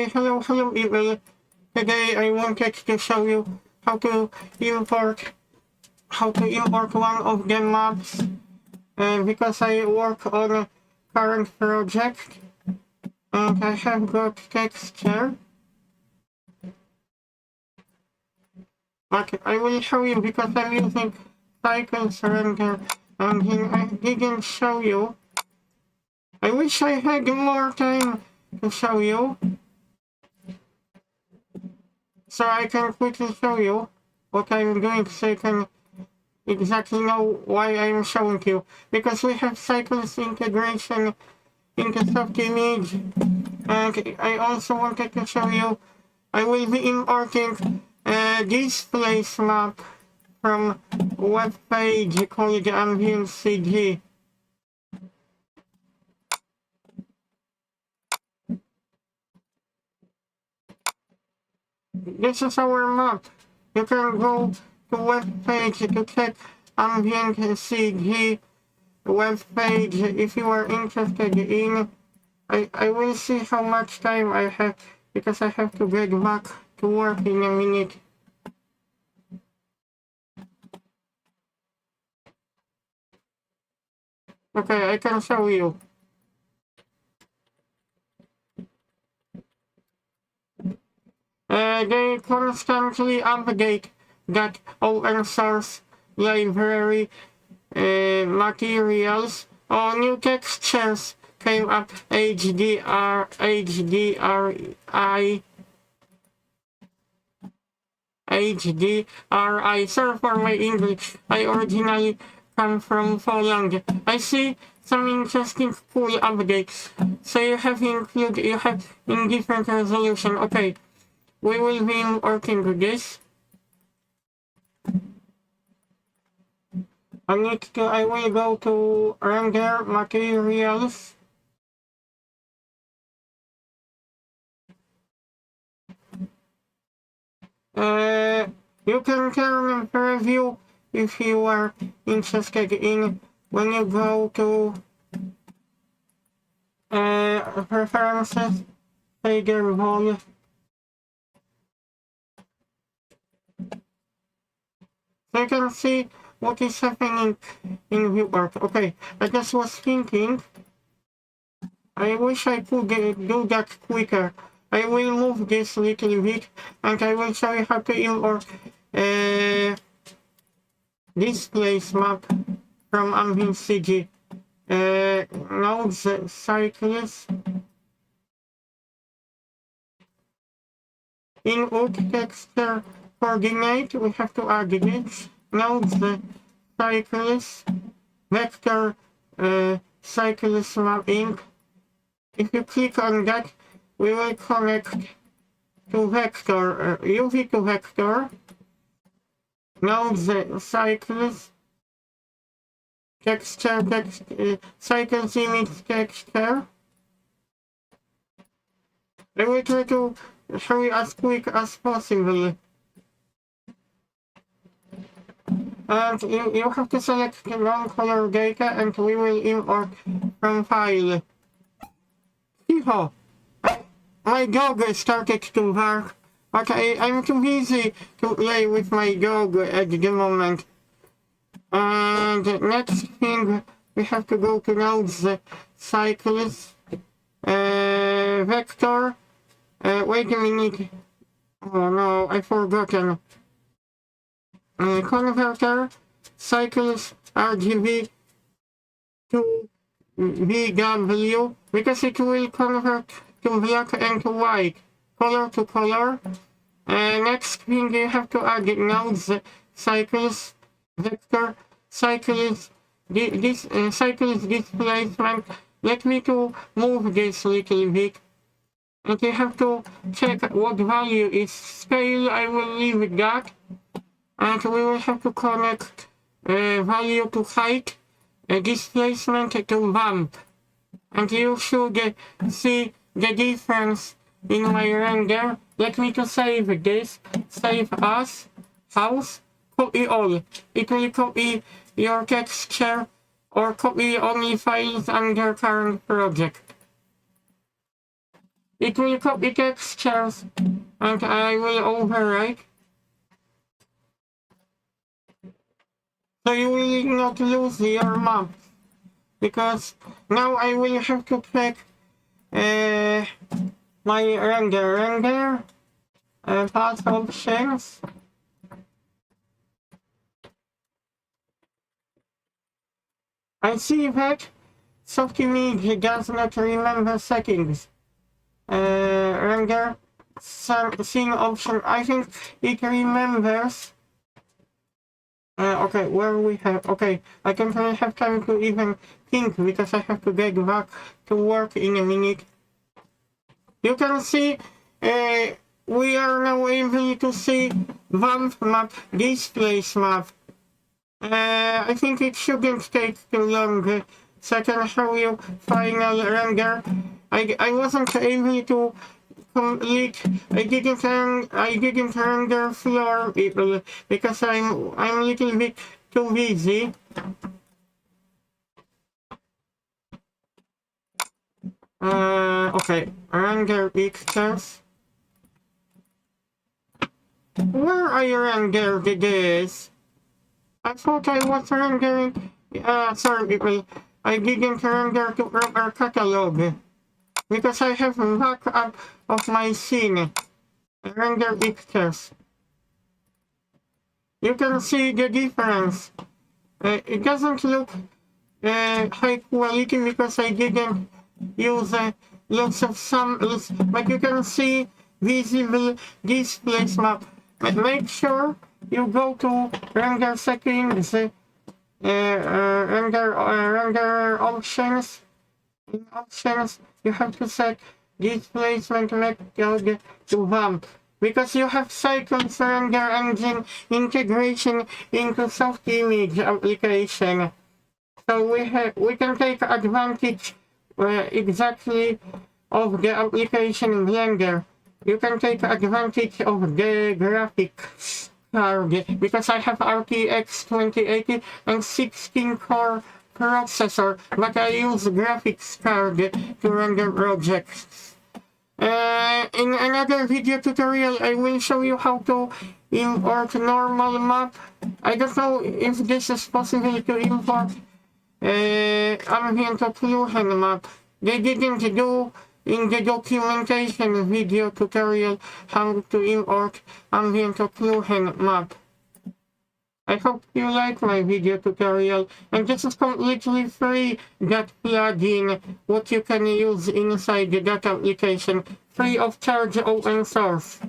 hello people. Today I wanted to show you how to import one of the maps because I work on a current project and I have got texture. But I will show you because I'm using cycles render and I didn't show you. I wish I had more time to show you, so I can quickly show you what I'm doing so you can exactly know why I'm showing you. Because we have cycles integration into Softimage, and I also wanted to show you I will be importing a Displace map from web page called Ambient CG. This is our map. You can go to web page to check Ambient CG web page if you are interested in. I will see how much time I have because I have to get back to work in a minute. Okay, I can show you. They constantly update that open source library materials. All new textures came up. HDRI. Sorry for my English. I originally come from Poland. I see some interesting cool updates. So you have in different resolution. Okay, we will be working with this. I will go to render materials. You can turn and preview if you are interested in when you go to preferences, fader wall. So you can see what is happening in viewport. Okay, I just was thinking, I wish I could do that quicker. I will move this little bit and I will show you how to import Displace map from Ambient CG. Nodes cycles. Input texture coordinate, we have to add this. Nodes cycles. Vector cycles mapping. If you click on that, we will connect to vector, UV to vector. Nodes cycles. Texture, cycles image texture. I will try to show you as quick as possible. And you have to select the wrong color data and we will import from file. Hiho! My dog started to bark, but I'm too busy to play with my dog at the moment. And next thing, we have to go to nodes, cycles, vector. Wait a minute. Oh no, I forgotten. Converter, cycles, RGB to VW, because it will convert to black and to white, color to color. Next thing you have to add nodes, cycles, vector, cycles, cycles displacement. Let me to move this little bit. And you have to check what value is scale. I will leave that. And we will have to connect value to height, displacement to bump. And you should see the difference in my render. Let me to save this. Save as, house, copy all. It will copy your texture or copy only files under current project. It will copy textures and I will overwrite. So you will not lose your map. Because now I will have to check my render path options. I see that Softimage does not remember settings. Render scene option. I think it remembers. Okay, where we have. Okay, I don't really have time to even think because I have to get back to work in a minute. You can see we are now able to see VAMP map, Displace map. I think it shouldn't take too long, so I can show you final render. I wasn't able to complete. I didn't render floor people because I'm a little bit too busy. Okay, render pictures. Where I rendered this? I thought I was rendering. Sorry people, I didn't render to proper catalog because I have a backup of my scene. Render pictures. You can see the difference. It doesn't look high quality because I didn't use lots of samples, but you can see visible displace map. But make sure you go to render settings, render options. In options, you have to set displacement method to VAMP. Because you have cycles render engine integration into Softimage application. So we can take advantage exactly of the application in Blender. You can take advantage of the graphics card because I have RTX 2080 and 16-core processor, but I use graphics card to render projects. In another video tutorial, I will show you how to import normal map. I don't know if this is possible to import ambient occlusion map. They didn't do in the documentation video tutorial how to import ambient occlusion map. I hope you like my video tutorial, and this is completely free, that plugin, what you can use inside that application, free of charge, open source.